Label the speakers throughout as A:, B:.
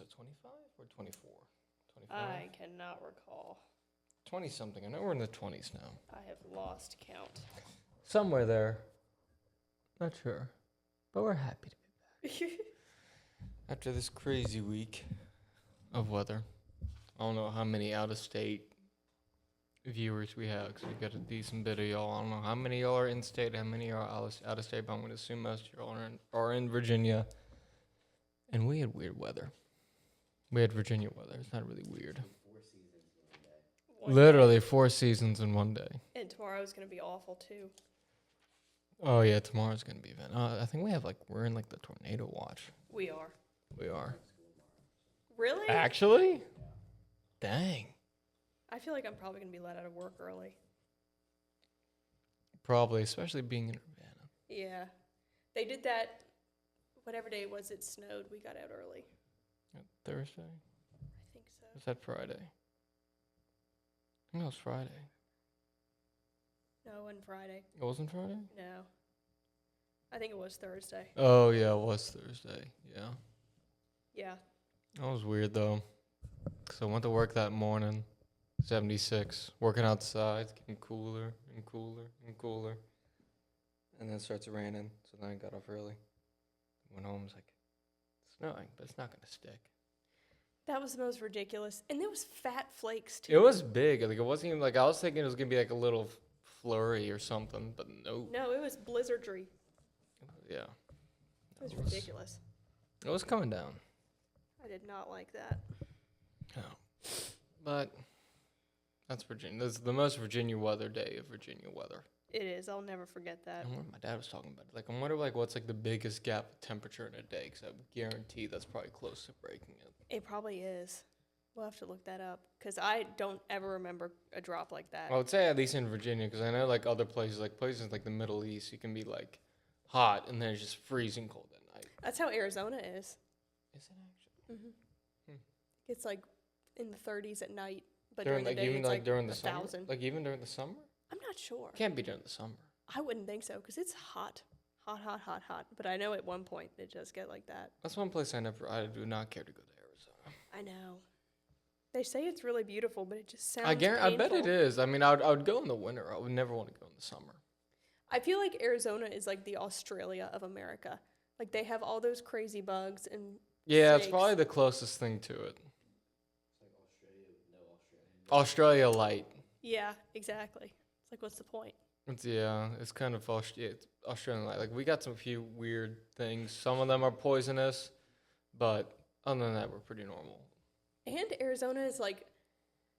A: episode 25 or 24? 25?
B: I cannot recall.
A: 20 something. I know we're in the 20s now.
B: I have lost count.
A: Somewhere there. Not sure. But we're happy to be back. After this crazy week of weather. I don't know how many out-of-state viewers we have, because we got a decent bit of y'all. I don't know how many y'all are in-state, how many are out-of-state, but I'm going to assume most of y'all are in Virginia. And we had weird weather. We had Virginia weather. It's not really weird.
C: 4 seasons in 1 day.
A: Literally 4 seasons in one day.
B: And tomorrow's going to be awful, too.
A: Oh, yeah, tomorrow's going to be event. I think we're in, like, the tornado watch.
B: We are.
A: We are.
B: Really?
A: Actually? Dang.
B: I feel like I'm probably going to be let out of work early.
A: Probably, especially being in Urbana.
B: Yeah. They did that, whatever day it was it snowed, we got out early.
A: Thursday?
B: I think so.
A: Was that Friday? I think it was Friday.
B: No, it wasn't Friday.
A: It wasn't Friday?
B: No. I think it was Thursday.
A: Oh, yeah, it was Thursday. Yeah.
B: Yeah.
A: That was weird, though. So I went to work that morning, 76, working outside, it's getting cooler and cooler and cooler. And then it starts raining, so then I got off early. Went home, was like, it's snowing, but it's not going to stick.
B: That was the most ridiculous. And there was fat flakes, too.
A: It was big. Like, it wasn't even, like, I was thinking it was going to be, like, a little flurry or something, but no.
B: No, it was blizzardry.
A: Yeah.
B: It was ridiculous.
A: It was coming down.
B: I did not like that.
A: Oh. But that's Virginia. This is the most Virginia weather day of Virginia weather.
B: It is. I'll never forget that.
A: I wonder, my dad was talking about it. Like, I wonder, like, what's, like, the biggest gap of temperature in a day? Because I guarantee that's probably close to breaking it.
B: It probably is. We'll have to look that up because I don't ever remember a drop like that.
A: I would say at least in Virginia, because I know, like, other places like the Middle East, you can be, like, hot and then it's just freezing cold at night.
B: That's how Arizona is.
A: Is it actually?
B: It's like in the 30s at night, but
A: During,
B: during the
A: like,
B: day
A: even,
B: it's
A: like,
B: like
A: during the
B: 1,000.
A: summer? Like, even during the summer?
B: I'm not sure.
A: Can't be during the summer.
B: I wouldn't think so because it's hot. Hot. But I know at one point it does get like that.
A: That's one place I do not care to go to Arizona.
B: I know. They say it's really beautiful, but it just sounds
A: I bet it
B: painful.
A: is. I mean, I would go in the winter. I would never want to go in the summer.
B: I feel like Arizona is like the Australia of America. Like they have all those crazy bugs and
A: Yeah, it's
B: snakes.
A: probably the closest thing to it.
C: It's like Australia with no Australian.
A: Australia light.
B: Yeah, exactly. It's like, what's the point?
A: It's kind of it's Australian light. Like, we got some few weird things. Some of them are poisonous, but other than that, we're pretty normal.
B: And Arizona is like,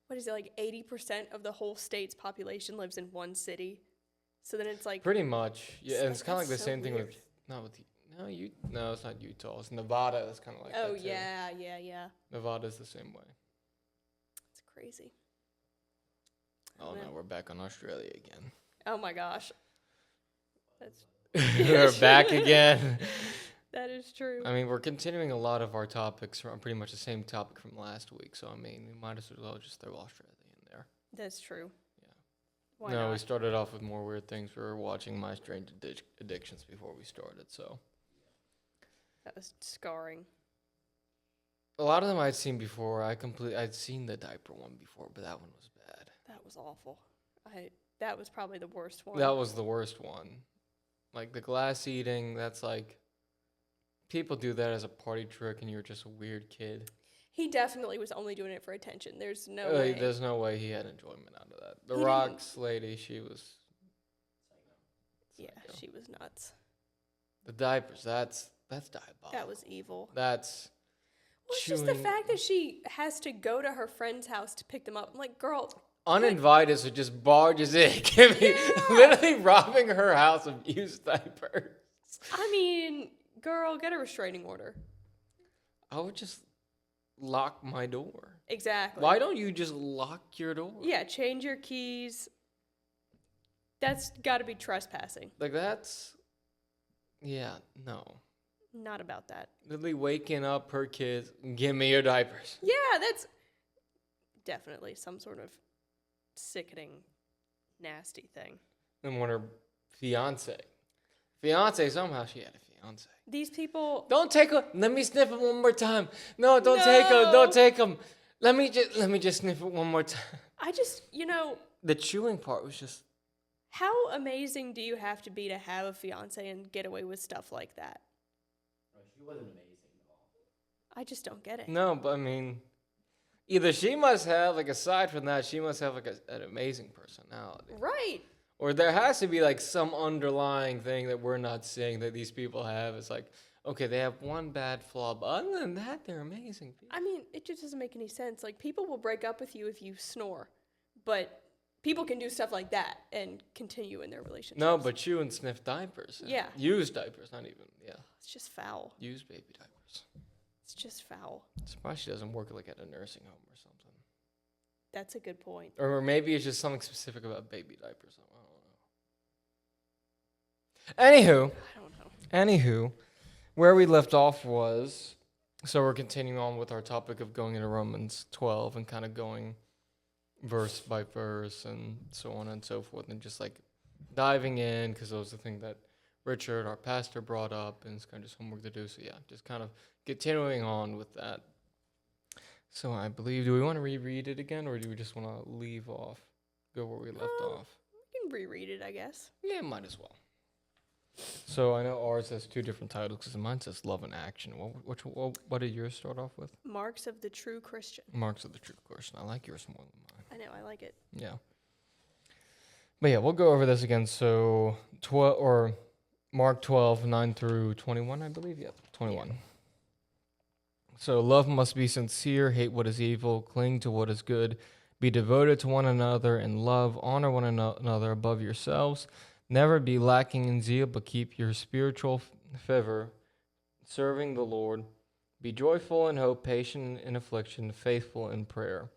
B: what is it, like 80% of the whole state's population lives in one city. So then it's like,
A: Pretty much. Yeah,
B: It's
A: and
B: like,
A: it's kind of like the
B: that's so
A: same thing
B: weird.
A: with, not with, no, it's not Utah. It's Nevada. It's kind of like
B: oh,
A: that, too.
B: yeah.
A: Nevada's the same way.
B: It's crazy.
A: Oh,
B: Yeah.
A: no, we're back on Australia again.
B: Oh my gosh. That's
A: We're back again.
B: that is true.
A: I mean, we're continuing a lot of our topics from pretty much the same topic from last week. So, I mean, we might as well just throw Australia in there.
B: That's true.
A: Yeah.
B: Why
A: No,
B: not?
A: we started off with more weird things. We were watching My Strange Addictions before we started, so.
B: That was scarring.
A: A lot of them I'd seen before. I'd seen the diaper one before, but that one was bad.
B: That was awful. That was probably the worst one.
A: That was the worst one. Like, the glass eating, that's like, people do that as a party trick and you're just a weird kid.
B: He definitely was only doing it for attention. There's no way.
A: There's no way he had enjoyment out of that. The
B: He
A: Rocks lady, she was.
B: Yeah,
A: psycho.
B: she was nuts.
A: The diapers, that's diabolical.
B: That was evil.
A: That's.
B: Well, it's just the
A: chewing-
B: fact that she has to go to her friend's house to pick them up. I'm like, girl,
A: Uninvited, so just barges in, literally robbing her house of used diapers.
B: I mean, girl, get a restraining order.
A: I would just lock my door.
B: Exactly.
A: Why don't you just lock your door?
B: Yeah, change your keys. That's got to be trespassing.
A: Like, that's. Yeah, no.
B: Not about that.
A: Literally waking up her kids, give me your diapers.
B: Yeah, that's definitely some sort of sickening, nasty thing.
A: And when her fiance, somehow she had a fiance. fiance.
B: These people.
A: Don't take him. Let me sniff it one more time. No, don't take him.
B: No.
A: Don't take him. Let me just sniff it one more time.
B: I just,
A: The chewing part was just.
B: how amazing do you have to be to have a fiance and get away with stuff like that?
C: Oh, she wasn't amazing at all.
B: I just don't get it.
A: No, but I mean, either she must have, like, aside from that, she must have, like, an amazing personality.
B: Right.
A: Or there has to be, like, some underlying thing that we're not seeing that these people have. It's like, okay, they have one bad flaw, but other than that, they're amazing people.
B: I mean, it just doesn't make any sense. Like, people will break up with you if you snore, but people can do stuff like that and continue in their relationship.
A: No, but chew and sniff diapers.
B: Yeah.
A: Used diapers, not even, yeah.
B: It's just foul.
A: Used baby diapers.
B: It's just foul.
A: Surprised she doesn't work, like, at a nursing home or something.
B: That's a good point.
A: Or maybe it's just something specific about baby diapers. I don't know. Anywho.
B: I don't know.
A: Anywho, where we left off was, so we're continuing on with our topic of going into Romans 12 and kind of going verse by verse and so on and so forth, and just like diving in, because that was the thing that Richard, our pastor, brought up, and it's kind of just homework to do. So yeah, just kind of continuing on with that. So I believe, do we want to reread it again, or do we just want to leave off, go where we left off?
B: We can reread it, I guess.
A: Yeah, might as well. So I know ours has two different titles, because mine says Love and Action. What did yours start off with?
B: Marks of the True Christian.
A: Marks of the True Christian. I like yours more than mine.
B: I know, I like it.
A: Yeah. But yeah, we'll go over this again. So Mark 12, 9 through 21, I believe. Yep, 21. Yeah. So love must be sincere, hate what is evil, cling to what is good, be devoted to one another in love, honor one another above yourselves. Never be lacking in zeal, but keep your spiritual fervor, serving the Lord. Be joyful in hope, patient in affliction, faithful in prayer.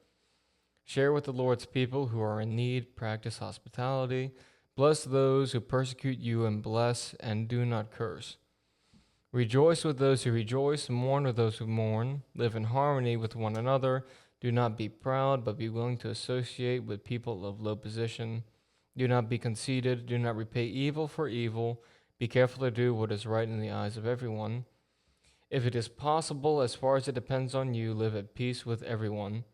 A: Share with the Lord's people who are in need. Practice hospitality. Bless those who persecute you, and bless and do not curse. Rejoice with those who rejoice, mourn with those who mourn. Live in harmony with one another. Do not be proud, but be willing to associate with people of low position. Do not be conceited. Do not repay evil for evil. Be careful to do what is right in the eyes of everyone. If it is possible, as far as it depends on you, live at peace with everyone.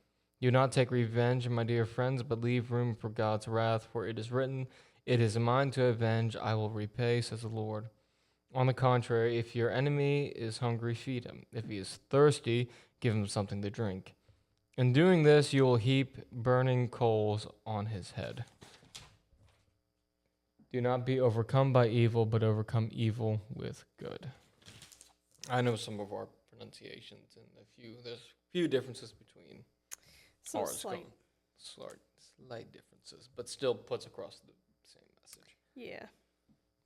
A: Do not take revenge, my dear friends, but leave room for God's wrath, for it is written, "It is mine to avenge, I will repay," says the Lord. On the contrary, if your enemy is hungry, feed him. If he is thirsty, give him something to drink. In doing this, you will heap burning coals on his head. Do not be overcome by evil, but overcome evil with good. I know some of our pronunciations and there's a few differences between
B: So
A: ours.
B: slight.
A: Slight differences, but still puts across the same message.
B: Yeah.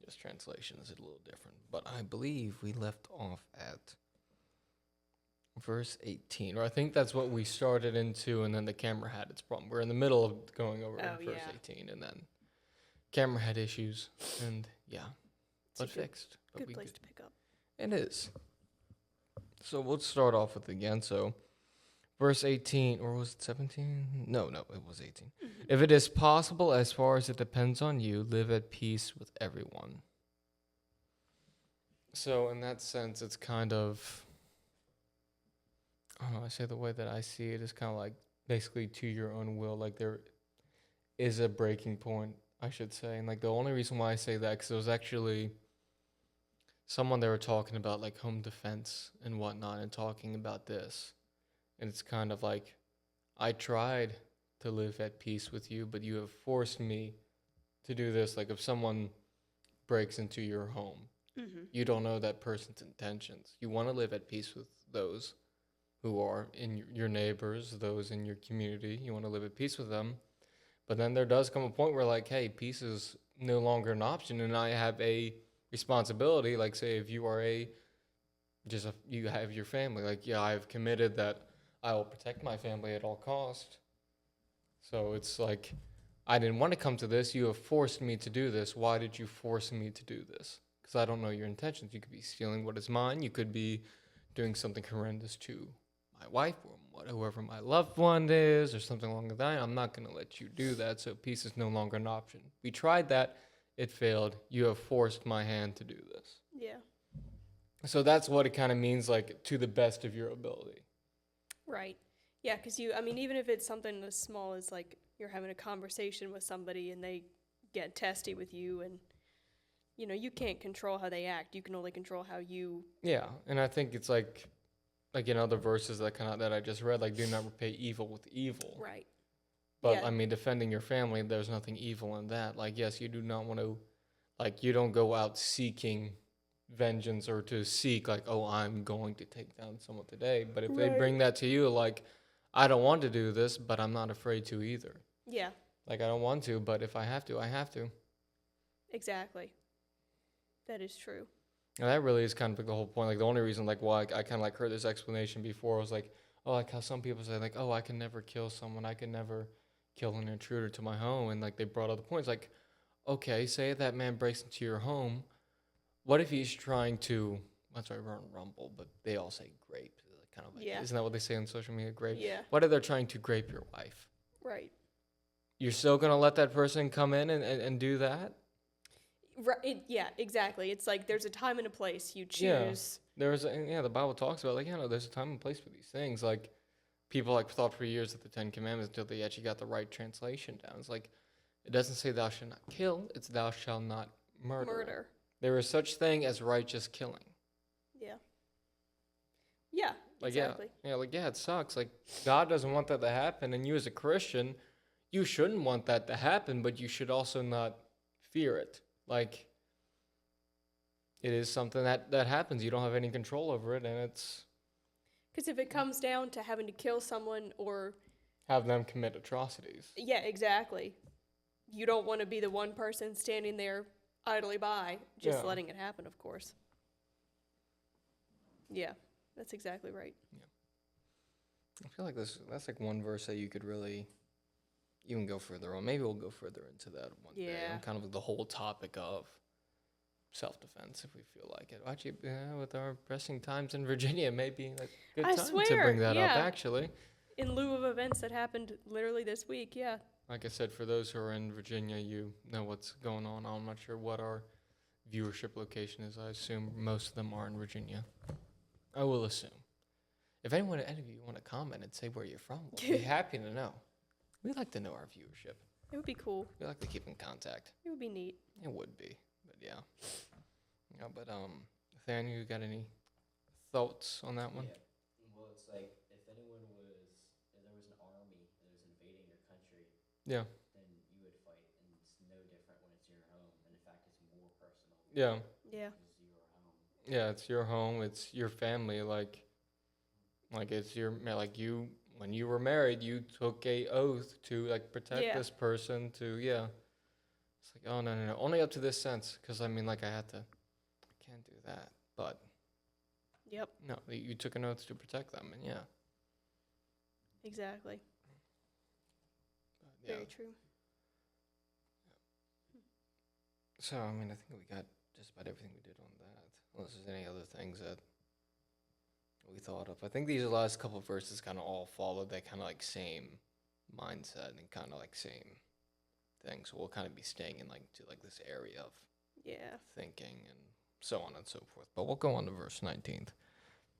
A: Just translation is a little different. But I believe we left off at verse 18, or I think that's what we started into, and then the camera had its problem. We're in the middle of going over verse 18, and then camera had issues, and yeah, but fixed. But
B: Good place to pick up.
A: It is. So we'll start off with it again. So verse 18, or was it 17? No, it was 18. Mm-hmm. If it is possible, as far as it depends on you, live at peace with everyone. So in that sense, it's kind of, I don't know, I say the way that I see it is kind of like basically to your own will. Like there is a breaking point, I should say. And like the only reason why I say that, because it was actually someone they were talking about like home defense and whatnot, and talking about this. And it's kind of like, I tried to live at peace with you, but you have forced me to do this. Like if someone breaks into your home, you don't know that person's intentions. You want to live at peace with those who are in your neighbors, those in your community. You want to live at peace with them. But then there does come a point where like, hey, peace is no longer an option, and I have a responsibility. Like say if you are you have your family, like, yeah, I've committed that I will protect my family at all cost. So it's like, I didn't want to come to this. You have forced me to do this. Why did you force me to do this? Because I don't know your intentions. You could be stealing what is mine. You could be doing something horrendous to my wife or whoever my loved one is, or something along that line. I'm not going to let you do that. So peace is no longer an option. We tried that. It failed. You have forced my hand to do this.
B: Yeah.
A: So that's what it kind of means, like, to the best of your ability.
B: Right. Yeah, because I mean, even if it's something as small as like you're having a conversation with somebody and they get testy with you, and you can't control how they act. You can only control how you.
A: Yeah, and I think it's like in other verses that I just read, like, do not repay evil with evil.
B: Right.
A: But
B: Yeah.
A: I mean, defending your family, there's nothing evil in that. Like, yes, you do not want to, like, you don't go out seeking vengeance or to seek, like, oh, I'm going to take down someone today. But if they
B: Right.
A: bring that to you, like, I don't want to do this, but I'm not afraid to either.
B: Yeah.
A: Like, I don't want to, but if I have to, I have to.
B: Exactly. That is true.
A: And that really is kind of like the whole point. Like, the only reason, like, why I kind of like heard this explanation before was like, oh, like how some people say, like, oh, I can never kill someone. I can never kill an intruder to my home. And like, they brought up the points, like, okay, say that man breaks into your home. What if he's trying to, that's why we're on Rumble, but they all say grape. Kind of like,
B: Yeah.
A: isn't that what they say on social media? Grape?
B: Yeah.
A: What if they're trying to grape your wife?
B: Right.
A: You're still going to let that person come in and do that?
B: Right. Yeah. Exactly. It's like there's a time and a place. You
A: Yeah.
B: choose.
A: The Bible talks about, like, there's a time and place for these things. Like, people, like, thought for years that the Ten Commandments until they actually got the right translation down. It's like, it doesn't say thou shalt not kill, it's thou shalt not murder. There is such thing as righteous killing.
B: Yeah. Yeah.
A: Like,
B: Exactly.
A: yeah, it sucks. Like, God doesn't want that to happen, and you as a Christian, you shouldn't want that to happen, but you should also not fear it. Like, it is something that happens. You don't have any control over it, and it's
B: Because if it comes down to having to kill someone or.
A: have them commit atrocities.
B: Yeah, exactly. You don't want to be the one person standing there idly by, just
A: Yeah.
B: letting it happen, of course. Yeah, that's exactly right.
A: I feel like that's like one verse that you could really even go further on. Maybe we'll go further into that one day.
B: Yeah.
A: On kind of the whole topic of self-defense, if we feel like it. Actually, with our pressing times in Virginia, it may be like a good
B: I
A: time to
B: swear,
A: bring that up.
B: yeah.
A: Actually,
B: In lieu of events that happened literally this week, yeah.
A: like I said, for those who are in Virginia, you know what's going on. I'm not sure what our viewership location is. I assume most of them are in Virginia. I will assume. If any of you want to comment and say where you're from, we'll be happy to know. We'd like to know our viewership.
B: It would be cool.
A: We like to keep in contact.
B: It would be neat.
A: It would be, but yeah. Yeah, but Nathaniel, you got any thoughts on that one?
C: Yeah. Well, it's like if there was an army that was invading your country,
A: Yeah.
C: then you would fight, and it's no different when it's your home. And in fact, it's more personal.
A: Yeah.
B: Yeah.
C: Because it's your home.
A: Yeah, it's your home, it's your family, like it's your, like, you, when you were married, you took a oath to, like, protect
B: Yeah.
A: this person to, yeah. It's like, oh, no, only up to this sense, because, I mean, like, I can't do that, but,
B: Yep.
A: no, you took an oath to protect them, and yeah.
B: Exactly.
A: Yeah.
B: Very true.
A: So, I mean, I think we got just about everything we did on that, unless there's any other things that we thought of. I think these last couple of verses kind of all followed that kind of like same mindset and kind of like same thing. So we'll kind of be staying in like to like this area of
B: Yeah.
A: thinking and so on and so forth. But we'll go on to verse 19.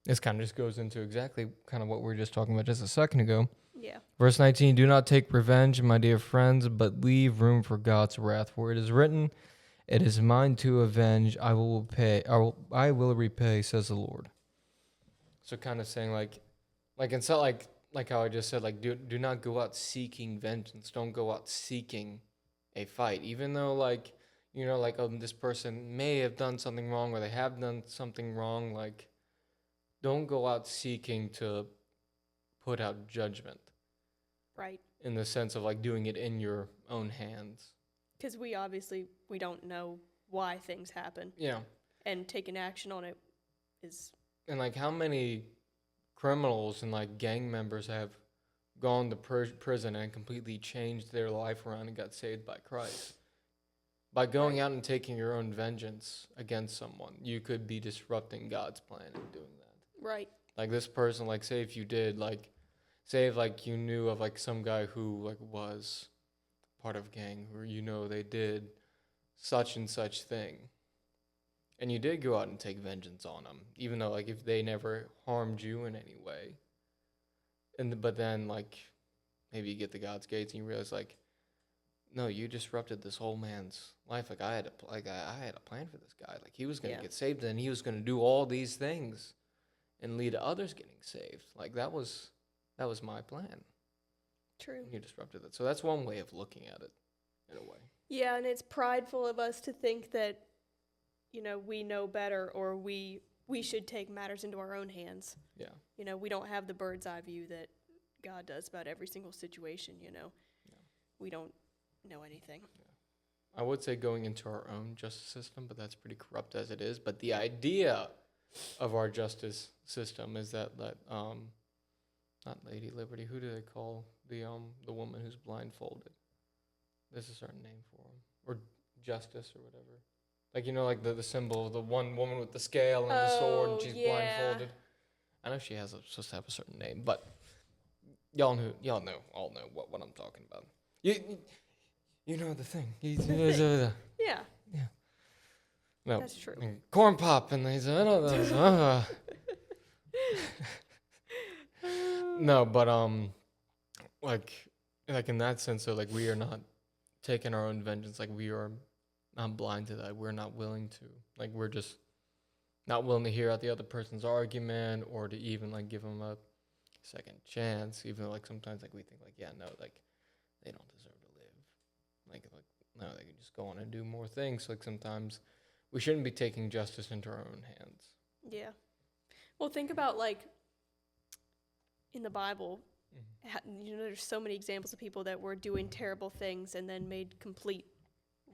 A: This kind of just goes into exactly kind of what we were just talking about just a second ago.
B: Yeah.
A: Verse 19, do not take revenge, my dear friends, but leave room for God's wrath. For it is written, it is mine to avenge, I will repay, says the Lord. So kind of saying like it's not like how I just said, like, do not go out seeking vengeance. Don't go out seeking a fight. Even though, like, you know, like, this person may have done something wrong or they have done something wrong, like, don't go out seeking to put out judgment.
B: Right.
A: In the sense of, like, doing it in your own hands.
B: Because we don't know why things happen.
A: Yeah.
B: And taking action on it is.
A: And, like, how many criminals and, like, gang members have gone to prison and completely changed their life around and got saved by Christ? By going out and taking your own vengeance against someone, you could be disrupting God's plan in doing that.
B: Right.
A: Like, this person, like, say if you did, like, say if, like, you knew of, like, some guy who, like, was part of gang, or, you know, they did such and such thing, and you did go out and take vengeance on them, even though like if they never harmed you in any way. But then like maybe you get to God's gates and you realize like, no, you disrupted this whole man's life. Like I had a plan for this guy. Like he was gonna
B: Yeah.
A: get saved, and he was gonna do all these things, and lead to others getting saved. Like that was my plan.
B: True.
A: You disrupted it. So that's one way of looking at it, in a way.
B: Yeah, and it's prideful of us to think that, you know, we know better or we should take matters into our own hands.
A: Yeah.
B: You know, we don't have the bird's eye view that God does about every single situation, you know.
A: Yeah.
B: We don't know anything.
A: I would say going into our own justice system, but that's pretty corrupt as it is. But the idea of our justice system is that not Lady Liberty. Who do they call the woman who's blindfolded? There's a certain name for them, or justice or whatever. Like you know, like the symbol of the one woman with the scale and the sword, and
B: Oh,
A: she's
B: yeah.
A: blindfolded. I know she has supposed to have a certain name, but y'all know what I'm talking about. You know the thing.
B: Yeah,
A: No,
B: that's true.
A: corn pop, and these. No, but like in that sense, so like we are not taking our own vengeance. Like we are not blind to that. We're not willing to. Like we're just not willing to hear out the other person's argument or to even like give them a second chance. Even though like sometimes like we think like no, like they don't deserve to live. Like no, they can just go on and do more things. Like sometimes we shouldn't be taking justice into our own hands.
B: Yeah. Well, think about like in the Bible, you know, there's so many examples of people that were doing terrible things and then made complete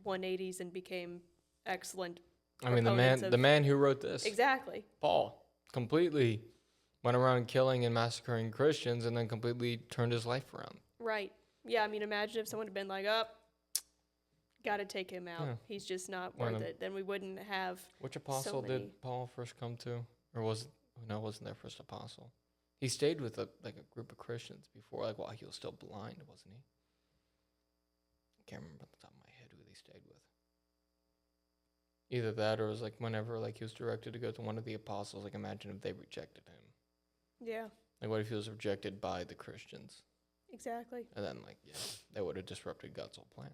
B: 180s and became excellent.
A: I mean,
B: proponents
A: the
B: of-
A: man who wrote this,
B: Exactly.
A: Paul, completely went around killing and massacring Christians and then completely turned his life around.
B: Right. Yeah, I mean, imagine if someone had been like, got to take him out.
A: Yeah.
B: He's just not
A: One
B: worth
A: of-
B: it. Then we wouldn't have.
A: Which apostle
B: many.
A: did Paul first come to? Or wasn't their first apostle? He stayed with a group of Christians before, like while he was still blind, wasn't he? I can't remember off the top of my head who he stayed with. Either that or it was like whenever like he was directed to go to one of the apostles, like imagine if they rejected him.
B: Yeah,
A: Like what if he was rejected by the Christians?
B: exactly.
A: And then like they would have disrupted God's whole plan.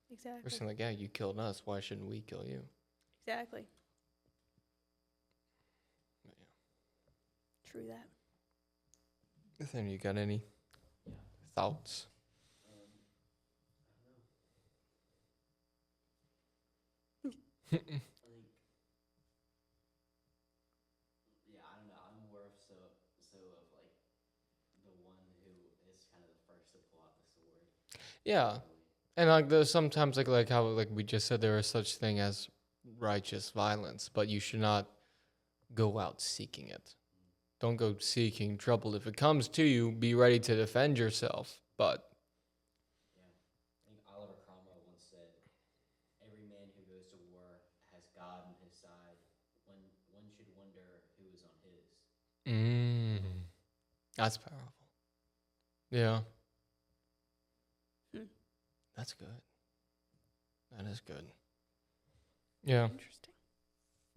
A: We're
B: Exactly.
A: saying like, you killed us, why shouldn't we kill you?
B: Exactly.
A: But yeah.
B: True that.
A: Nathaniel, you got any thoughts?
C: I think, yeah, I don't know. I'm more of so of like the one who is kind of the first to pull out the sword.
A: Yeah. And like there's sometimes like how like we just said there is such thing as righteous violence, but you should not go out seeking it. Don't go seeking trouble. If it comes to you, be ready to defend yourself. But
C: Yeah, I think Oliver Cromwell once said, "Every man who goes to war has God on his side. When one should wonder who is on his."
A: that's powerful. Yeah.
B: Hmm.
A: That's good. That is good. Yeah.
B: Interesting.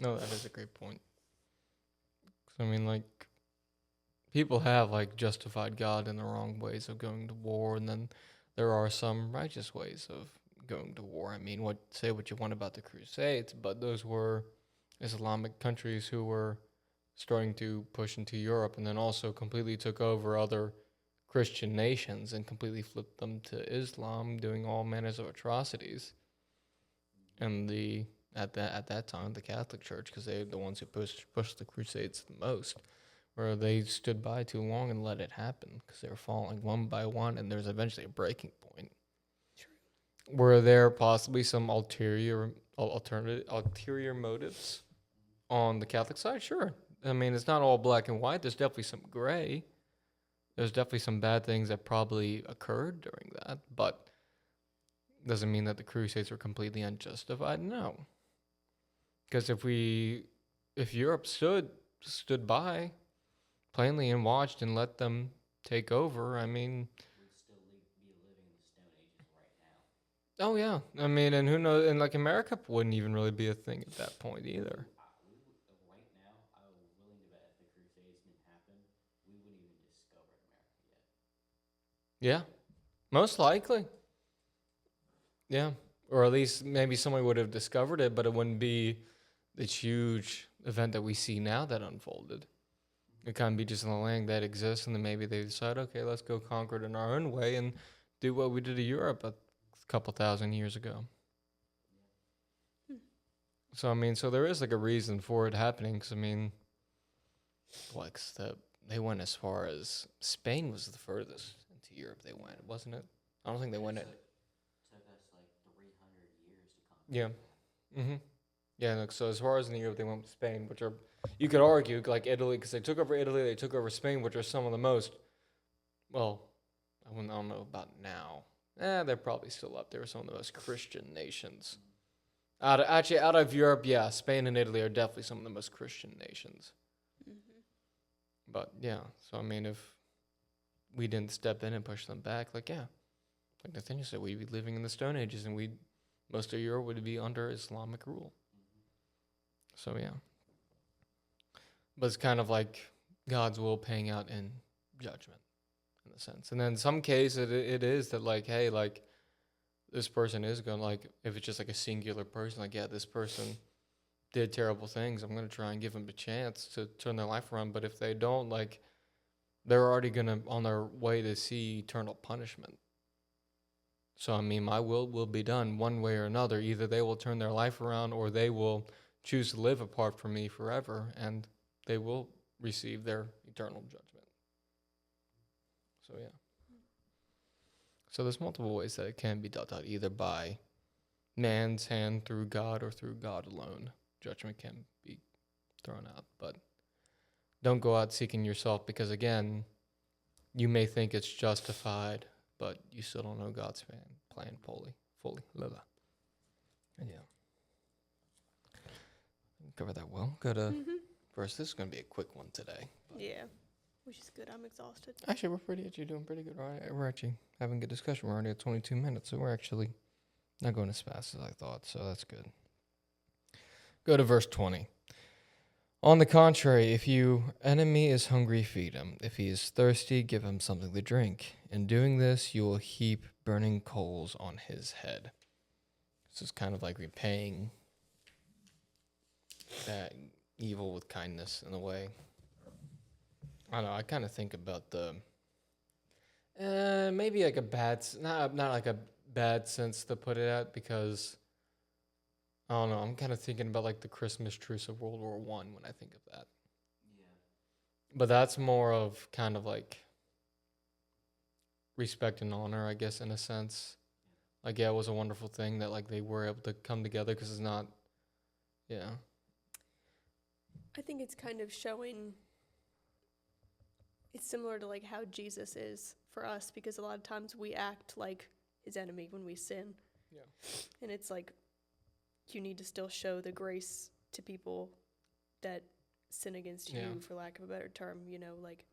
A: No, that is a great point. 'Cause, I mean, like, people have, like, justified God in the wrong ways of going to war, and then there are some righteous ways of going to war. I mean, say what you want about the Crusades, but those were Islamic countries who were starting to push into Europe and then also completely took over other Christian nations and completely flipped them to Islam, doing all manners of atrocities. And at that time, the Catholic Church, because they're the ones who pushed the Crusades the most, where they stood by too long and let it happen because they were falling one by one, and there's eventually a breaking point.
B: True.
A: Were there possibly some ulterior motives on the Catholic side? Sure. I mean, it's not all black and white. There's definitely some gray. There's definitely some bad things that probably occurred during that, but doesn't mean that the Crusades were completely unjustified. No. Because if Europe stood by plainly and watched and let them take over, I mean,
C: We'd still be living in the Stone Ages right now.
A: Oh yeah, I mean, and who knows? And like America wouldn't even really be a thing at that point either.
C: Right now, I'm willing to bet if the Crusades didn't happen, we wouldn't even discover America yet.
A: Yeah, most likely. Yeah, or at least maybe somebody would have discovered it, but it wouldn't be this huge event that we see now that unfolded. It kind of be just in the land that exists, and then maybe they decide, okay, let's go conquer it in our own way and do what we did to Europe a couple thousand years ago.
B: Hmm.
A: So I mean, so there is like a reason for it happening. Because I mean, like they went as far as Spain was the furthest into Europe they went, wasn't it? I don't think they went it.
C: Took us like 300 years to conquer.
A: Yeah. Mm-hmm. Yeah. Like, so as far as in Europe, they went with Spain, which are you could argue like Italy, because they took over Italy, they took over Spain, which are some of the most. Well, I don't know about now. They're probably still up there with some of the most Christian nations. Out of Europe, yeah, Spain and Italy are definitely some of the most Christian nations.
B: Mm-hmm.
A: But yeah, so I mean, if we didn't step in and push them back, like yeah, like Nathaniel said, we'd be living in the Stone Ages, and most of Europe would be under Islamic rule. So yeah, but it's kind of like God's will paying out in judgment, in a sense. And then in some cases, it is that like, hey, like this person is going to like, if it's just like a singular person, like yeah, this person did terrible things. I'm going to try and give them a chance to turn their life around. But if they don't, like, they're already going to on their way to see eternal punishment. So I mean, my will be done one way or another. Either they will turn their life around, or they will choose to live apart from me forever, and they will receive their eternal judgment. So yeah. So there's multiple ways that it can be dealt out, either by man's hand through God or through God alone. Judgment can be thrown out, but don't go out seeking yourself, because again, you may think it's justified, but you still don't know God's plan fully. And yeah, cover that well. Go to
B: Mm-hmm.
A: first. This is going to be a quick one today.
B: Yeah, which is good. I'm exhausted.
A: Actually, we're doing pretty good. Right? We're actually having a good discussion. We're already at 22 minutes, so we're actually not going as fast as I thought, so that's good. Go to verse 20. On the contrary, if your enemy is hungry, feed him. If he is thirsty, give him something to drink. In doing this, you will heap burning coals on his head. This is kind of like repaying that evil with kindness in a way. I don't know. I kind of think about the maybe like a bad, not like a bad sense to put it at, because I don't know. I'm kind of thinking about like the Christmas truce of World War I when I think of that.
C: Yeah.
A: But that's more of kind of like respect and honor, I guess, in a sense. Like, yeah, it was a wonderful thing that like they were able to come together, because it's not, yeah,
B: I think it's kind of showing. It's similar to like how Jesus is for us, because a lot of times we act like his enemy when we sin.
A: Yeah.
B: And it's like you need to still show the grace to people that sin against
A: Yeah.
B: you, for lack of a better term, like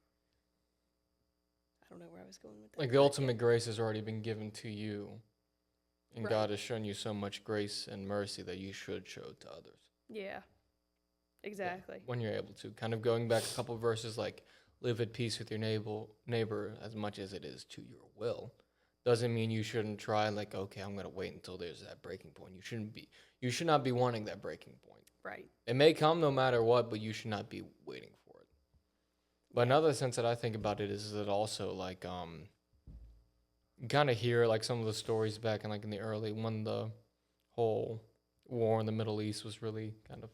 B: I don't know where I was going with that.
A: like the
B: but
A: ultimate grace has already been given to you, and
B: Right.
A: God has shown you so much grace and mercy that you should show to others.
B: Yeah. Exactly.
A: When you're able to. Kind of going back a couple verses, like live at peace with your neighbor as much as it is to your will. Doesn't mean you shouldn't try, like, okay, I'm gonna wait until there's that breaking point. You should not be wanting that breaking point.
B: Right.
A: It may come no matter what, but you should not be waiting for it. But another sense that I think about it is that also like you kind of hear like some of the stories back in like in the early, when the whole war in the Middle East was really kind of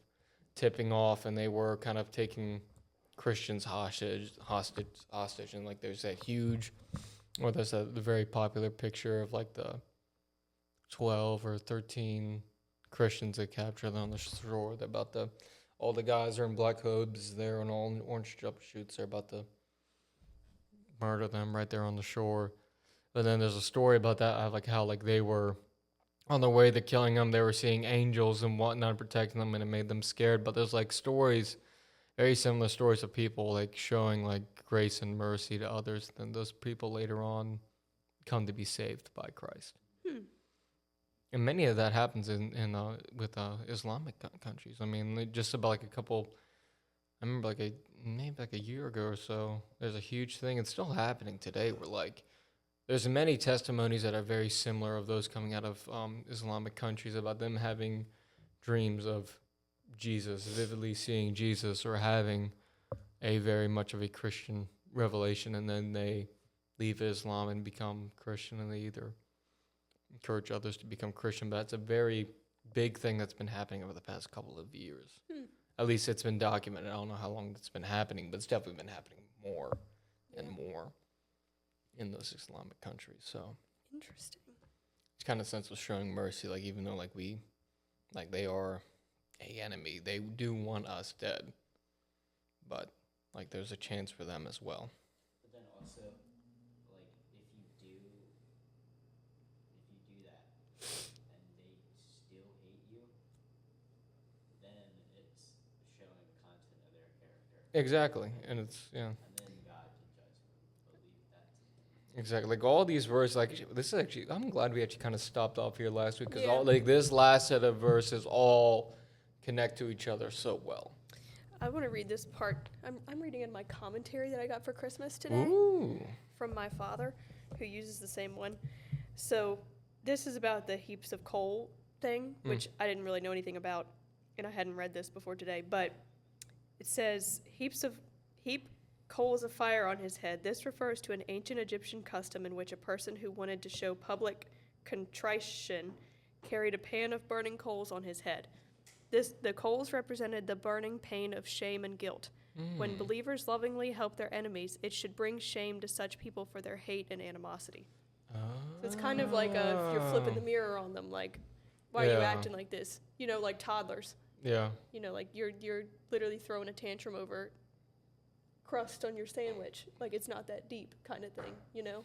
A: tipping off, and they were kind of taking Christians hostage, and like there's that huge, or there's the very popular picture of like the 12 or 13 Christians that captured them on the shore. They're about to, all the guys are in black hoods there and all in orange jumpsuits. They're about to murder them right there on the shore. And then there's a story about that, like how like they were on their way to killing them. They were seeing angels and whatnot protecting them, and it made them scared. But there's like stories, very similar stories of people like showing like grace and mercy to others. Then those people later on come to be saved by Christ. And many of that happens with Islamic countries. I mean, just about like a couple. I remember maybe like a year ago or so. There's a huge thing. It's still happening today. Where like there's many testimonies that are very similar of those coming out of Islamic countries about them having dreams of Jesus, vividly seeing Jesus, or having a very much of a Christian revelation, and then they leave Islam and become Christian, and they either encourage others to become Christian. But that's a very big thing that's been happening over the past couple of years. At least it's been documented. I don't know how long it's been happening, but it's definitely been happening more and more in those Islamic countries. So
B: Interesting.
A: it's kind of sense of showing mercy, like even though they are a enemy, they do want us dead, but like there's a chance for them as well.
C: But then also, like, if you do that and they still hate you, then it's showing content of their character.
A: Exactly, and it's
C: And then God can judge them. Believe that.
A: exactly like all these verses. Like this is actually, I'm glad we actually kind of stopped off here last week because
B: Yeah.
A: all like this last set of verses all connect to each other so well.
B: I want to read this part. I'm reading in my commentary that I got for Christmas today
A: Ooh,
B: from my father, who uses the same one. So this is about the heaps of coal thing, which I didn't really know anything about, and I hadn't read this before today. But it says heap coals of fire on his head. This refers to an ancient Egyptian custom in which a person who wanted to show public contrition carried a pan of burning coals on his head. The coals represented the burning pain of shame and guilt. When believers lovingly help their enemies, it should bring shame to such people for their hate and animosity. So it's kind of like if you're flipping the mirror on them, like, why are you
A: Yeah.
B: acting like this? You know, like toddlers.
A: yeah.
B: You know, like you're literally throwing a tantrum over crust on your sandwich. Like it's not that deep kind of thing, you know?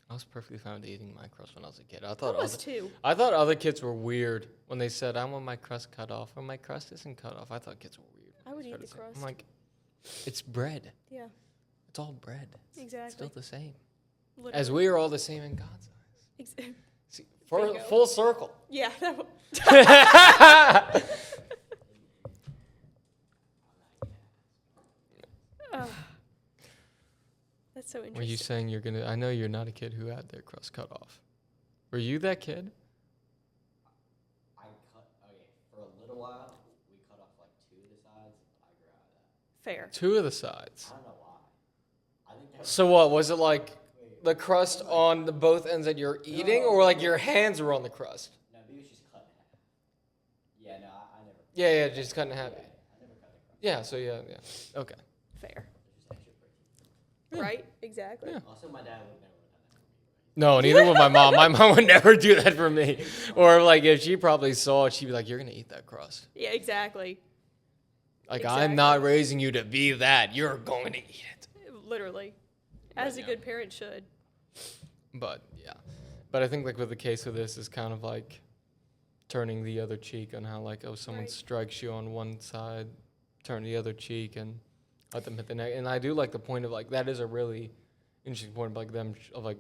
A: I was perfectly fine with eating my crust when I was a kid.
B: I was too.
A: I thought other kids were weird when they said, "I want my crust cut off," or "My crust isn't cut off." I thought kids were weird.
B: I would eat
A: started
B: the
A: saying-
B: crust.
A: I'm like, it's bread.
B: Yeah,
A: It's all bread. It's
B: exactly.
A: still the same.
B: Literally.
A: As we are all the same in God's eyes. See,
B: Bingo.
A: full circle.
B: Yeah. That's so interesting.
A: Were you saying you're gonna? I know you're not a kid who had their crust cut off. Were you that kid?
C: For a little while, we cut off like 2 of the sides, but I grew out of that.
B: Fair.
A: 2 of the sides.
C: I don't know why. I think that was,
A: So what was it like? The crust on the both ends that you're eating, or like your hands were on the crust?
C: no, maybe it's just cut in half. Yeah, no, I never.
A: Yeah, just cut in half.
C: Yeah, I never cut the crust.
A: Yeah, so yeah. Okay.
B: Fair.
C: There's just extra protein.
B: Right? Exactly.
A: Yeah.
C: Also, my dad would never have done that for me. Right?
A: No, neither would my mom. My mom would never do that for me. Or like if she probably saw it, she'd be like, "You're gonna eat that crust."
B: Yeah, exactly.
A: Like
B: Exactly.
A: I'm not raising you to be that. You're going to eat it.
B: Literally. As a
A: yeah.
B: good parent should.
A: But yeah, but I think like with the case of this is kind of like turning the other cheek on how like someone
B: Right.
A: strikes you on one side, turn the other cheek and let them hit the neck. And I do like the point of like that is a really interesting point of like them of like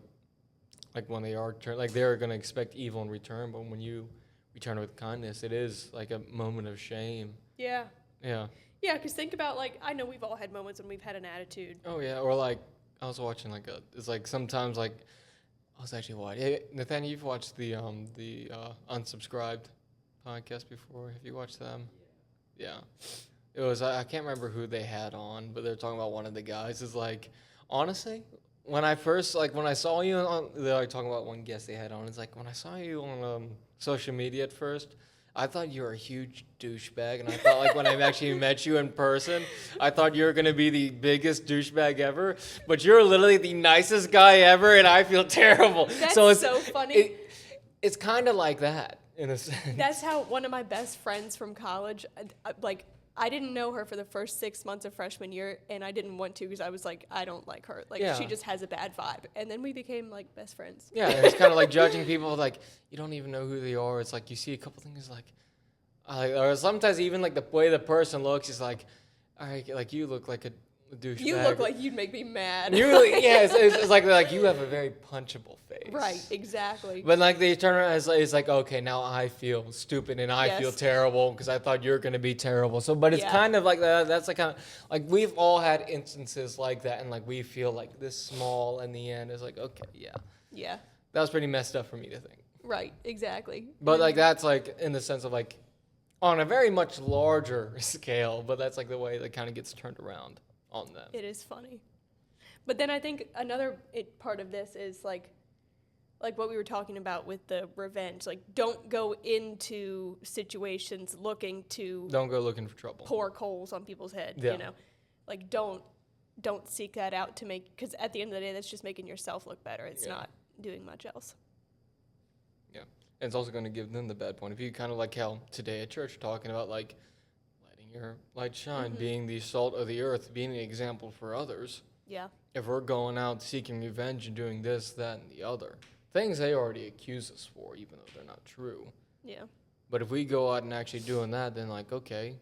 A: when they are like they're gonna expect evil in return, but when you return with kindness, it is like a moment of shame.
B: Yeah.
A: Yeah.
B: Yeah, because think about, like, I know we've all had moments when we've had an attitude.
A: Oh yeah, or like I was watching like it's like sometimes like I was actually watching. Hey, Nathaniel, you've watched the Unsubscribed podcast before. Have you watched them? Yeah. It was I can't remember who they had on, but they're talking about one of the guys. Is like honestly, when I saw you on, they're like talking about one guest they had on. It's like when I saw you on social media at first. I thought you were a huge douchebag, and I thought like when I actually met you in person, I thought you were gonna be the biggest douchebag ever. But you're literally the nicest guy ever, and I feel terrible.
B: That's
A: so it's
B: so funny.
A: It's kind of like that in a sense.
B: That's how one of my best friends from college, I didn't know her for the first 6 months of freshman year, and I didn't want to because I was like, I don't like her. Like,
A: Yeah.
B: she just has a bad vibe. And then we became, like, best friends.
A: Yeah, and it's kind of like judging people like you don't even know who they are. It's like you see a couple things like, or sometimes even like the way the person looks is like, all right, like you look like a douchebag.
B: You look like you'd make me mad.
A: You really, yeah, it's like you have a very punchable face. face.
B: Right, exactly.
A: But like they turn around, it's like, okay, now I feel stupid and I feel
B: Yes.
A: terrible because I thought you're gonna be terrible. So, but it's
B: Yeah.
A: kind of like that. That's like kind of like we've all had instances like that, and like we feel like this small in the end. It's like, okay, yeah,
B: Yeah,
A: that was pretty messed up for me to think.
B: right, exactly.
A: But like that's like in the sense of like on a very much larger scale. But that's like the way that kind of gets turned around on them.
B: It is funny. But then I think another part of this is like what we were talking about with the revenge. Like, don't go into situations looking to
A: Don't go looking for trouble.
B: pour coals on people's head.
A: Yeah.
B: You know, like don't seek that out to make, because at the end of the day, that's just making yourself look better. It's
A: Yeah.
B: not doing much else.
A: Yeah. And it's also going to give them the bad point. If you kind of like how today at church talking about like letting your light shine, being the salt of the earth, being the example for others.
B: Yeah.
A: If we're going out seeking revenge and doing this, that, and the other, things they already accuse us for, even though they're not true.
B: Yeah.
A: But if we go out and actually doing that, then like, okay,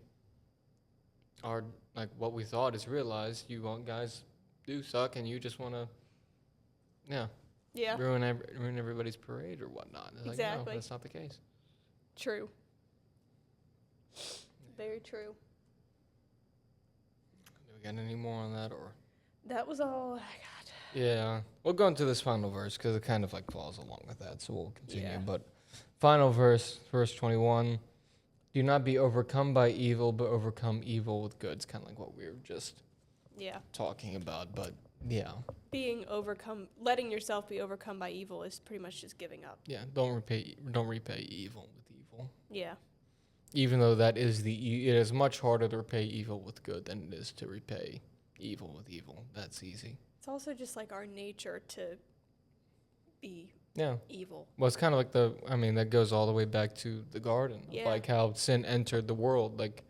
A: our like what we thought is realized. You guys do suck, and you just want to,
B: Yeah.
A: ruin everybody's parade or whatnot. It's like, no,
B: Exactly.
A: that's not the case.
B: True. Very true.
A: Do we got any more on that, or?
B: That was all I got.
A: Yeah, we'll go into this final verse because it kind of like follows along with that, so we'll continue.
B: Yeah.
A: But final verse, verse 21, do not be overcome by evil, but overcome evil with good. It's kind of like what we were just
B: Yeah.
A: talking about, but yeah.
B: Letting yourself be overcome by evil is pretty much just giving up.
A: Yeah, don't repay evil with evil.
B: Yeah.
A: Even though that is it is much harder to repay evil with good than it is to repay evil with evil. That's easy.
B: It's also just like our nature to be
A: Yeah.
B: evil.
A: Well, it's kind of like that goes all the way back to the garden. Of
B: Yeah.
A: like how sin entered the world. Like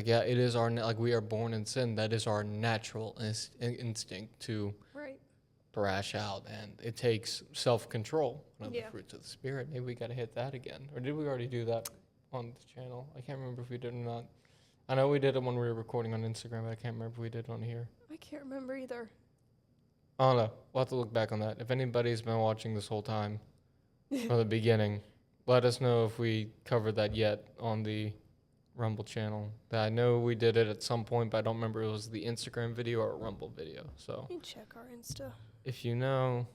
A: yeah, it is like we are born in sin. That is our natural instinct to
B: Right.
A: thrash out. And it takes self-control. One of
B: Yeah.
A: the fruits of the Spirit. Maybe we got to hit that again. Or did we already do that on the channel? I can't remember if we did or not. I know we did it when we were recording on Instagram, but I can't remember if we did it on here.
B: I can't remember either.
A: I don't know. We'll have to look back on that. If anybody's been watching this whole time from the beginning, let us know if we covered that yet on the Rumble channel. I know we did it at some point, but I don't remember if it was the Instagram video or a Rumble video. So
B: Let me check our Insta.
A: if you know,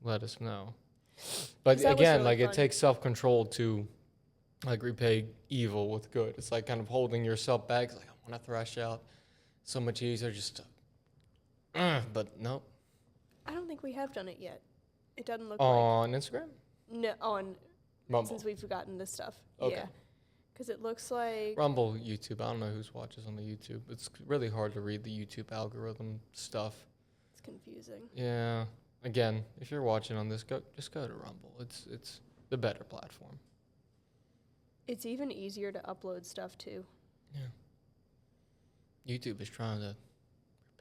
A: let us know. But
B: 'Cause that was
A: again,
B: really
A: like it
B: fun.
A: takes self-control to like repay evil with good. It's like kind of holding yourself back. It's like I want to thrash out. So much easier just to, but nope.
B: I don't think we have done it yet. It doesn't look like
A: On Instagram?
B: no on
A: Rumble.
B: since we've gotten this stuff.
A: Okay.
B: Yeah. Because it looks like
A: Rumble, YouTube. I don't know who's watches on the YouTube. It's really hard to read the YouTube algorithm stuff.
B: it's confusing.
A: Yeah. Again, if you're watching on this, just go to Rumble. It's the better platform.
B: It's even easier to upload stuff too.
A: Yeah. YouTube is trying to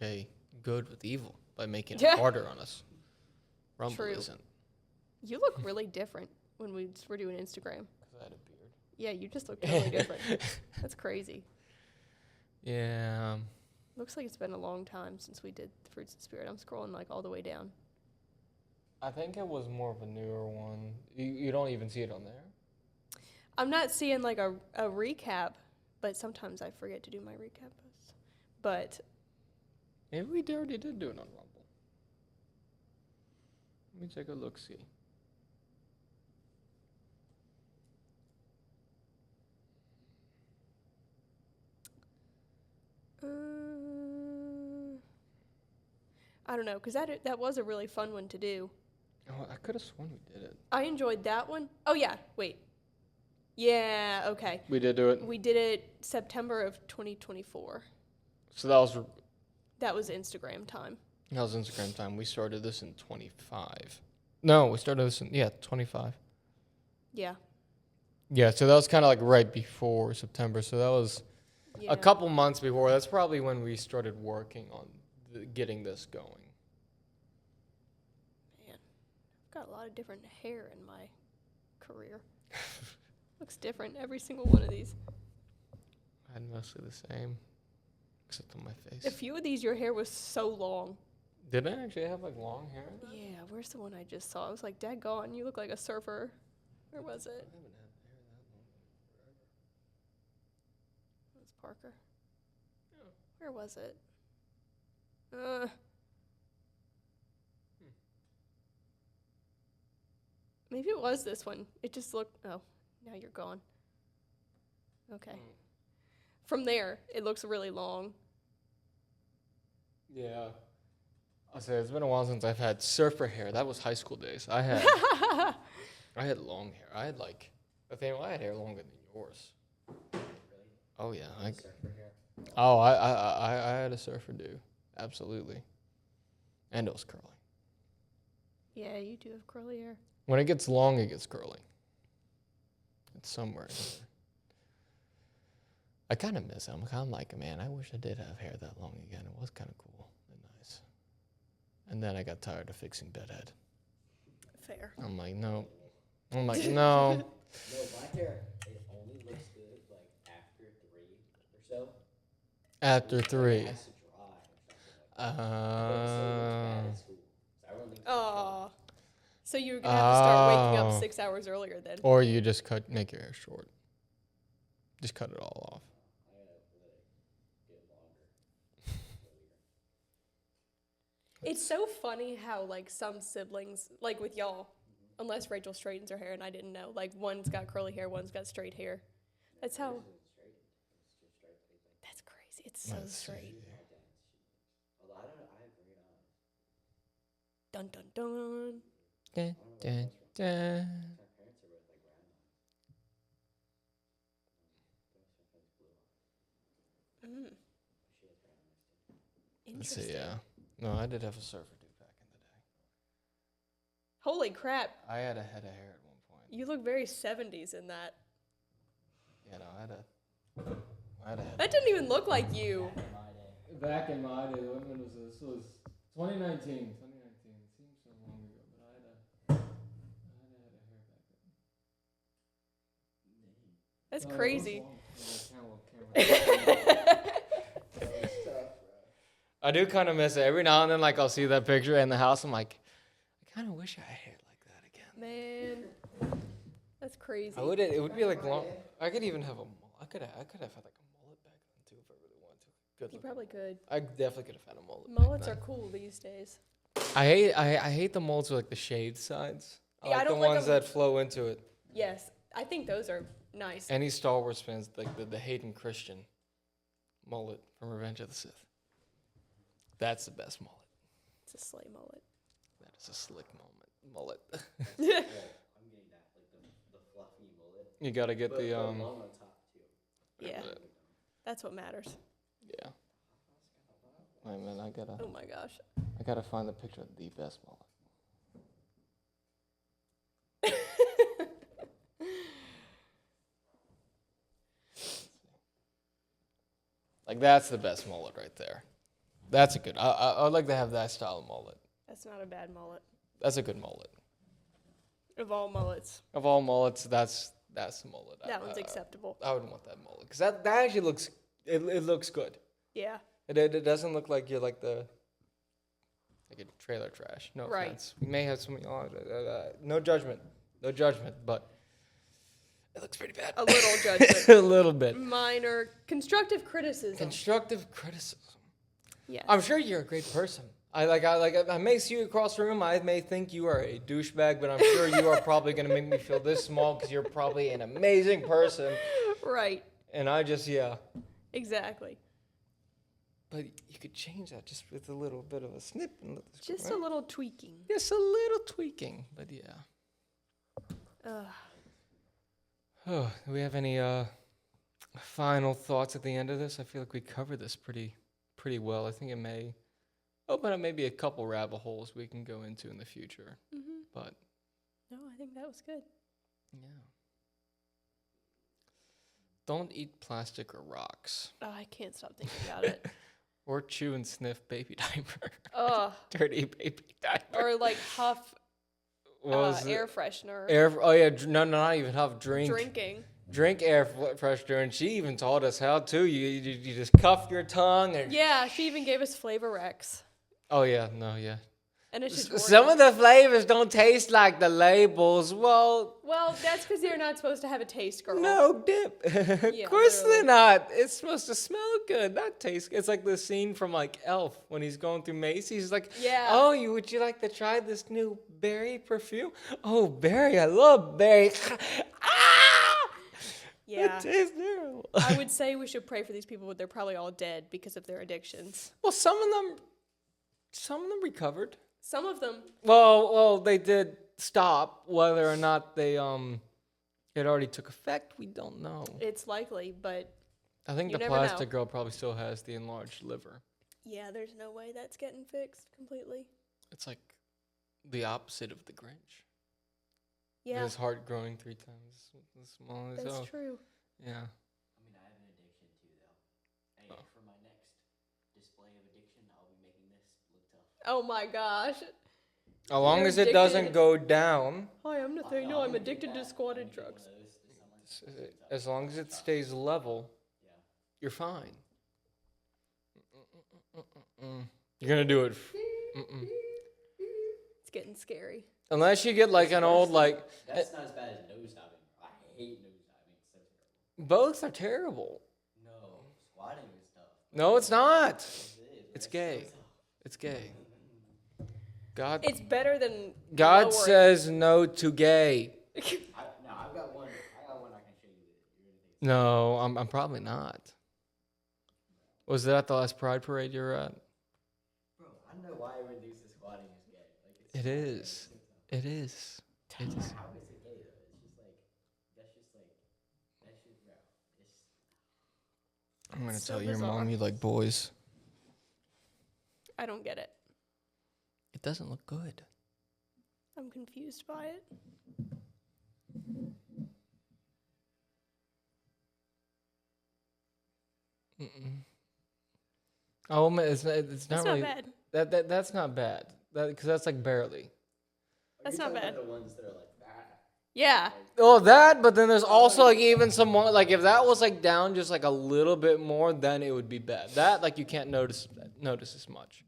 A: repay good with evil by making it
B: Yeah.
A: harder on us. Rumble
B: True.
A: isn't.
B: You look really different when we were doing Instagram.
A: Because I had a beard.
B: Yeah, you just look totally different. That's crazy.
A: Yeah.
B: Looks like it's been a long time since we did the Fruits of the Spirit. I'm scrolling like all the way down.
A: I think it was more of a newer one. You don't even see it on there?
B: I'm not seeing like a recap, but sometimes I forget to do my recap posts. But
A: Maybe we already did do it on Rumble. Let me take a look-see.
B: I don't know, because that was a really fun one to do.
A: Oh, I could have sworn we did it.
B: I enjoyed that one. Oh, yeah, wait. Yeah, okay.
A: We did do it.
B: We did it September of 2024.
A: So that was
B: Instagram time.
A: Instagram time. We started this in 25. No, we started this in 25.
B: Yeah.
A: Yeah, so that was kind of like right before September. So that was
B: Yeah.
A: a couple months before. That's probably when we started working on getting this going.
B: Man, I've got a lot of different hair in my career. Looks different, every single one of these.
A: I had mostly the same, except on my face.
B: A few of these, your hair was so long.
A: Did I actually have like long hair?
B: Yeah, where's the one I just saw? I was like, daggone, you look like a surfer. Where was it?
A: I haven't had hair that long forever.
B: It was Parker.
A: Yeah.
B: Where was it? Maybe it was this one. It just looked. Oh, now you're gone. Okay. From there, it looks really long.
A: Yeah. I'll say it's been a while since I've had surfer hair. That was high school days. I had long hair. I had like, I had hair longer than yours.
C: Really?
A: Oh yeah.
C: Surfer hair.
A: Oh, I had a surfer dude. Absolutely. And it was curly.
B: Yeah, you do have curly hair.
A: When it gets long, it gets curly. It's somewhere in there. I kind of miss it. I'm kind of like, man, I wish I did have hair that long again. It was kind of cool and nice. And then I got tired of fixing bedhead.
B: Fair.
A: I'm like, no. No.
C: No, my hair, it only looks good like after 3 or so.
A: After 3.
C: It has to dry or something like that. But it still looks bad at school. So I really think
B: Oh. So you're going to have to start waking
A: Oh.
B: up 6 hours earlier then.
A: Or you just make your hair short. Just cut it all off.
C: I gotta let it get longer.
B: It's so funny how, like, some siblings, like with y'all, unless Rachel straightens her hair and I didn't know, like, one's got curly hair, one's got straight hair. That's how. That's crazy. It's so
A: Let's
B: straight.
A: see.
C: Although I don't know, I have great eyes.
B: Dun dun dun.
A: Dun, dun, dun.
C: My parents are both like brown eyes. Sometimes blue eyes.
B: Mm.
C: She has brown eyes too.
A: Let's
B: Interesting.
A: see, yeah. No, I did have a surfer dude back in the day.
B: Holy crap.
A: I had a head of hair at one point.
B: You look very 70s in that.
A: Yeah, no, I had a head.
B: That didn't even look like you.
C: In my day.
A: Back in my day, when was this? This was 2019. 2019. It seems so long ago, but I had a head of hair back then.
B: That's
A: No, it was
B: crazy.
A: long. I do kind of miss it. Every now and then, like, I'll see that picture in the house. I'm like, I kind of wish I had hair like that again.
B: Man. That's crazy.
A: It would be like long. I could even have I could have had like a mullet back then too if I really wanted to. Good.
B: You
A: looking
B: probably
A: mullet.
B: could.
A: I definitely could have had a mullet.
B: Mullets
A: back
B: are cool these days.
A: then. I hate the mullets with like the shaved sides. I
B: Yeah, I
A: like the
B: don't like
A: ones
B: 'em-
A: that flow into it.
B: Yes, I think those are nice.
A: Any Star Wars fans like the Hayden Christian mullet from Revenge of the Sith. That's the best mullet.
B: It's a sleigh mullet.
A: That is a slick mullet.
C: I'm getting that, like the fluffy mullet.
A: You gotta get
C: But
A: the
C: long on top too.
B: Yeah, that's what matters.
A: yeah. Wait, man, I
B: Oh my gosh.
A: gotta find the picture of the best mullet. Like that's the best mullet right there. That's a good. I'd like to have that style of mullet.
B: That's not a bad mullet.
A: That's a good mullet.
B: Of all mullets,
A: Of all mullets, that's the mullet.
B: that one's acceptable.
A: I would want that mullet because that actually looks it looks good.
B: Yeah.
A: It doesn't look like you're like a trailer trash. No
B: Right.
A: offense. We may have some. No judgment. No judgment. But it looks pretty bad.
B: A little judgment.
A: A little bit.
B: Minor constructive criticism.
A: Constructive criticism.
B: Yes.
A: I'm sure you're a great person. I may see you across the room. I may think you are a douchebag, but I'm sure you are probably gonna make me feel this small because you're probably an amazing person.
B: Right.
A: And I just
B: Exactly.
A: But you could change that just with a little bit of a snip and let this go,
B: Just
A: right?
B: a little tweaking.
A: Just a little tweaking, but yeah.
B: Ugh.
A: Oh, do we have any final thoughts at the end of this? I feel like we covered this pretty well. I think it may open up maybe a couple rabbit holes we can go into in the future.
B: Mhm.
A: But
B: No, I think that was good.
A: yeah. Don't eat plastic or rocks.
B: Oh, I can't stop thinking about it.
A: Or chew and sniff baby diaper.
B: Ugh.
A: Dirty baby diaper.
B: Or like huff
A: What was it?
B: air freshener.
A: Oh yeah, no, not even huff.
B: Drinking.
A: Drink air freshener, and she even taught us how to. You just cuff your tongue and
B: Yeah, she even gave us Flavor Rex.
A: Oh yeah, no, yeah.
B: And it's just
A: Some of the flavors don't taste like the labels. Well,
B: Well, that's because they're not supposed to have a taste, girl.
A: no dip. Of
B: Yeah,
A: course
B: literally.
A: they're not. It's supposed to smell good, not taste. It's like the scene from like Elf when he's going through Macy's. He's like,
B: Yeah.
A: "Oh, would you like to try this new berry perfume? Oh, berry, I love berry." Ah!
B: Yeah.
A: It tastes terrible.
B: I would say we should pray for these people, but they're probably all dead because of their addictions.
A: Well, some of them recovered.
B: Some of them,
A: Well, they did stop. Whether or not they it already took effect, we don't know.
B: it's likely, but
A: I think
B: you
A: the
B: never
A: plastic
B: know.
A: girl probably still has the enlarged liver.
B: yeah, there's no way that's getting fixed completely.
A: It's like the opposite of the Grinch.
B: Yeah,
A: His heart growing 3 times as small as
B: that's true.
A: Yeah.
C: I mean, I have an addiction too, though. Hey,
A: Oh.
C: for my next display of addiction, I'll be making this look tough.
B: Oh my gosh.
A: As long
B: You're
A: as it doesn't
B: addicted.
A: go down,
B: Hi, I'm Nathaniel.
C: No,
B: I'm
C: gonna get
B: addicted to
C: that.
B: squatted
C: I'm gonna get
B: drugs.
C: one of those this summer.
A: as long as it stays level,
C: Yeah.
A: you're fine. You're gonna do it.
B: It's getting scary.
A: Unless you get like an old like.
C: That's not as bad as nose diving. I hate nose diving. It's so terrible.
A: Both are terrible.
C: No, squatting is tough.
A: No, it's not.
C: Yes, it is.
A: It's
C: so
A: gay.
C: tough.
A: It's gay. God.
B: It's better than
A: God
B: lowering.
A: says no to gay.
C: I've got one. I got one I can show you. You're gonna think.
A: No, I'm probably not. Was that the last Pride Parade you were at?
C: Bro, I don't know why everyone thinks that squatting is gay. Like, it's
A: It
C: so gay.
A: is.
C: It's so tough.
A: It is. It is.
C: How is it gay though? It's just like that's just like that's just bro. It's
A: I'm gonna
B: So
A: tell your
B: bizarre.
A: mom you like boys.
B: I don't get it.
A: It doesn't look good.
B: I'm confused by it.
A: Mm-mm. Oh, man, it's not
B: It's
A: really
B: not bad.
A: that's not bad. Because that's like barely.
B: That's
C: you're
B: not
C: talking
B: bad.
C: about the ones that are like that.
B: Yeah.
A: Oh, that, but then there's also like even some more, like if that was like down just like a little bit more, then it would be bad. That like you can't notice as much.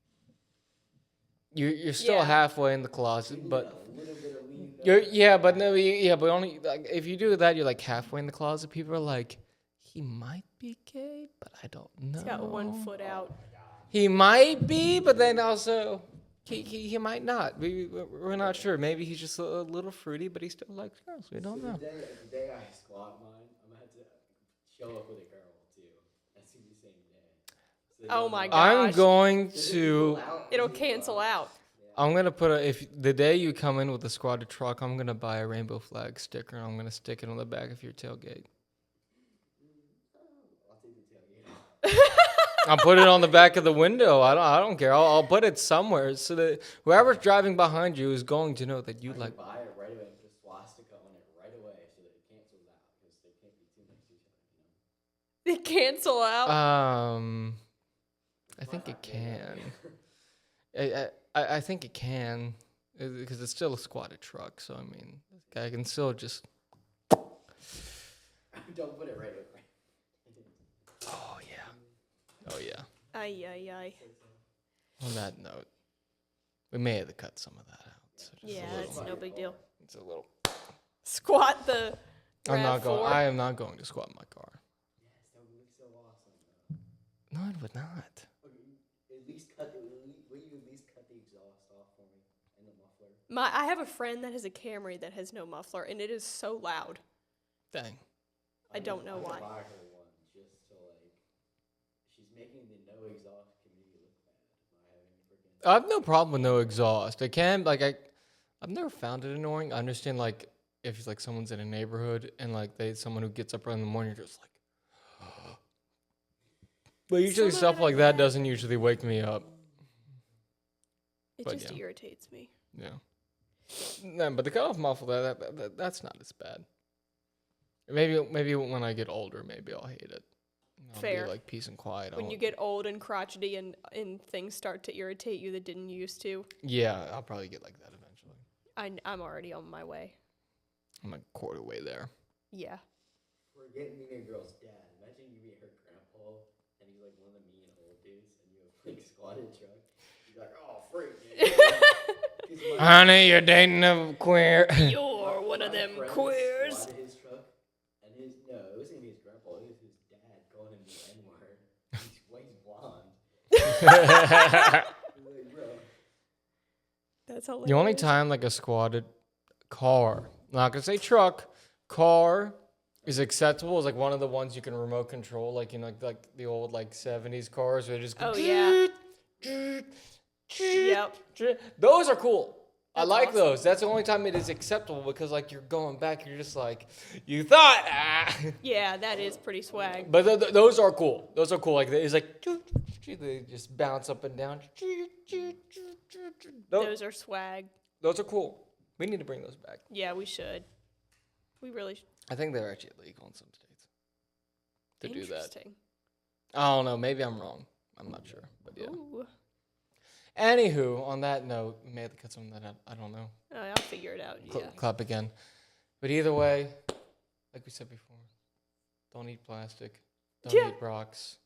A: You're still
B: Yeah.
A: halfway in the closet, but
C: A little bit of lean.
A: but only like if you do that, you're like halfway in the closet. People are like, he might be gay, but I don't know.
B: He's got 1 foot out.
A: He might be, but then also he might not. We're not sure. Maybe he's just a little fruity, but he still likes girls. We don't know.
C: The day I squat mine, I'm gonna have to show up with a girl too. That's gonna be the same day. So
B: Oh
C: they'll
B: my
C: know.
B: God.
A: I'm
B: Gosh.
A: going
C: Does it
A: to.
C: pull out?
B: It'll
C: Does it pull
B: cancel out.
A: I'm gonna put a. If the day you come in with a squatted truck, I'm gonna buy a rainbow flag sticker and I'm gonna stick it on the back of your tailgate.
C: I'll take the tailgate off.
A: I'll put it on the back of the window. I don't care. I'll put it somewhere so that whoever's driving behind you is going to know that you
C: I
A: like.
C: can buy it right away and put a swastika on it right away so that it cancels out because they can't be too next to each other.
B: They cancel out.
A: I think it can. I think it can because it's still a squatted truck. So I mean, I can still just.
C: Don't put it right away.
A: Oh yeah. Oh yeah.
B: Ay, ay, ay.
A: On that note, we may have to cut some of that out. So just
B: Yeah,
A: a little,
B: it's no big deal.
A: it's a little.
B: Squat the
A: I'm not going.
B: RAV4.
A: I am not going to squat my car.
C: Yes, that would look so awesome. Though.
A: No, it would not.
C: At least cut. Will you at least cut the exhaust off for me and the muffler?
B: I have a friend that has a Camry that has no muffler, and it is so loud.
A: Dang.
B: I don't know
C: I'm gonna
B: why.
C: buy her one just to like. She's making the no exhaust community look bad by having freaking.
A: I have no problem with no exhaust. It can I've never found it annoying. I understand like if it's like someone's in a neighborhood and like someone who gets up early in the morning, you're just like. But usually
B: Some of
A: stuff
B: it I
A: like that
B: get.
A: doesn't usually wake me up.
B: It
A: But
B: just
A: yeah.
B: irritates me.
A: Yeah. No, but the cutoff muffler that's not as bad. Maybe when I get older, maybe I'll hate it. I'll
B: Fair.
A: be like peace and quiet.
B: When you get old and crotchety and things start to irritate you that didn't used to,
A: Yeah, I'll probably get like that eventually.
B: I'm already on my way.
A: I'm like quarter way there.
B: Yeah.
C: We're getting mean girl's dad. Imagine you meet her grandpa and he's like one of the mean old dudes and you have like squatted truck. She's like, oh, freak. Dude.
A: Honey, you're dating a queer.
B: You're one of
C: My
B: them
C: friend
B: queers.
C: swatted his truck, and it wasn't even his grandpa, it was his dad calling him the N-word. He's blonde. Like, bro.
B: That's hilarious.
A: The only time like a squatted car, not gonna say truck, car is acceptable is like one of the ones you can remote control, like like the old like 70s cars where they just go.
B: Oh, yeah. Yep.
A: Those are cool. I
B: That's
A: like
B: awesome.
A: those. That's the only time it is acceptable because like you're going back, you're just like, you thought.
B: Yeah, that is pretty swag.
A: But those are cool. Those are cool. Like it's like they just bounce up and down.
B: Those are swag.
A: Those are cool. We need to bring those back.
B: Yeah, we should. We really should.
A: I think they're actually illegal in some states to do that.
B: Interesting.
A: I don't know. Maybe I'm wrong. I'm not sure. But yeah.
B: Ooh.
A: Anywho, on that note, we may have to cut some of that out. I don't know.
B: I'll figure it out. Yeah.
A: Clap again. But either way, like we said before, don't eat plastic. Don't
B: Yeah.
A: eat rocks.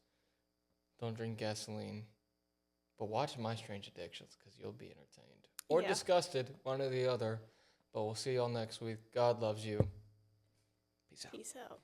A: Don't drink gasoline. But watch My Strange Addictions because you'll be entertained. Or
B: Yeah.
A: disgusted, one or the other. But we'll see y'all next week. God loves you. Peace out.
B: Peace out.